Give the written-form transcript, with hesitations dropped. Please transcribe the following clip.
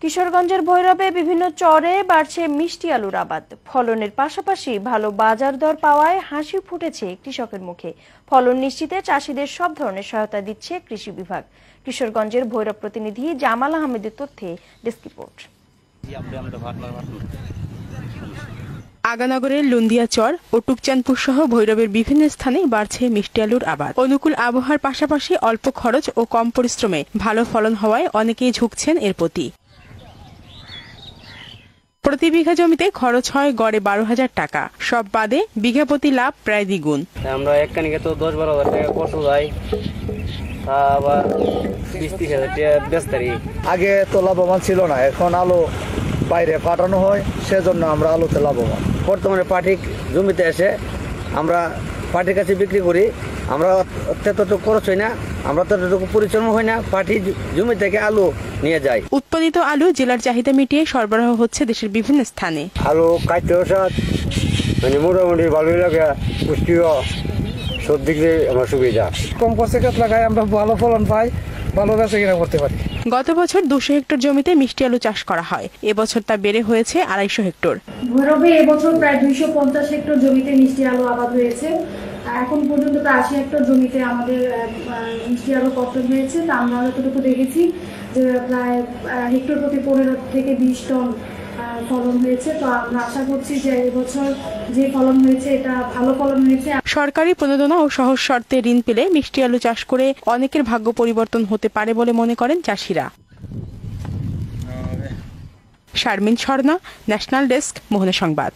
কিশোরগঞ্জের ভৈরবে বিভিন্ন চরে বাড়ছে মিষ্টি আলুর আবাদ। ফলনের পাশাপাশি ভালো বাজার দর পাওয়ায় হাসি ফুটেছে কৃষকের মুখে। ফলন নিশ্চিতে চাষিদের সব ধরনের সহায়তা দিচ্ছে কৃষি বিভাগ। কিশোরগঞ্জের ভৈরব প্রতিনিধি জামাল আহমেদের তথ্যে ডেস্ক রিপোর্ট। আগানগরের লুন্দিয়া চর ও টুকচাঁদপুর সহ ভৈরবের বিভিন্ন স্থানে বাড়ছে মিষ্টি আলুর আবাদ। অনুকূল আবহাওয়ার পাশাপাশি অল্প খরচ ও কম পরিশ্রমে ভালো ফলন হওয়ায় অনেকেই ঝুঁকছেন এর প্রতি। প্রতি বিঘা জমিতে খরচ হয় গড়ে 12,000 টাকা। সব বাদে বিঘা প্রতি লাভ প্রায় দ্বিগুণ। আমরা এক কানিকে তো 10-12 হাজার টাকা কষ্ট যায়, আবার 20-30 হাজার টাকা বেচতারি। আগে তো লাভবান ছিল না, এখন আলু বাইরে পাঠানো হয়, সেজন্য আমরা আলুতে লাভবান। বর্তমানে পাটি জমিতে এসে আমরা পাটির কাছে বিক্রি করি, আমরা ততটুকু খরচ হয় না, আমরা ততটুকু পরিশ্রম হয় না, পাটি জমি থেকে আলু নিয়ে যায়। উৎপাদিত আলু জেলার চাহিদা মিটিয়ে সরবরাহ হচ্ছে দেশের বিভিন্ন স্থানে। আলু কাটতে মানে মোটামুটি ভালোই লাগে, পুষ্টিও সব দিক দিয়ে আমার সুবিধা। কম খরচে গাছ লাগাই আমরা ভালো ফলন পাই, ভালো বেচা কিনা করতে পারি। গত বছর 200 হেক্টর জমিতে মিষ্টি আলু চাষ করা হয়, এবছর তা বেড়ে হয়েছে 250 হেক্টর। ভৈরবে এবছর প্রায় 250 হেক্টর জমিতে মিষ্টি আলু আবাদ হয়েছে। এখন পর্যন্ত প্রায় 80 হেক্টর জমিতে আমাদের মিষ্টি আলু পতন হয়েছে। তা আমরা যতটুকু দেখেছি যে প্রায় হেক্টর প্রতি 15 থেকে 20 টন ফলন হয়েছে। তো আমরা আশা করছি যে এবছর যে ফলন হয়েছে এটা ভালো ফলন হয়েছে। সরকারি প্রণোদনা ও সহজ শর্তে ঋণ পেলে মিষ্টি আলু চাষ করে অনেকের ভাগ্য পরিবর্তন হতে পারে বলে মনে করেন চাষিরা। শারমিন স্বর্ণা, ন্যাশনাল ডেস্ক, মোহনা সংবাদ।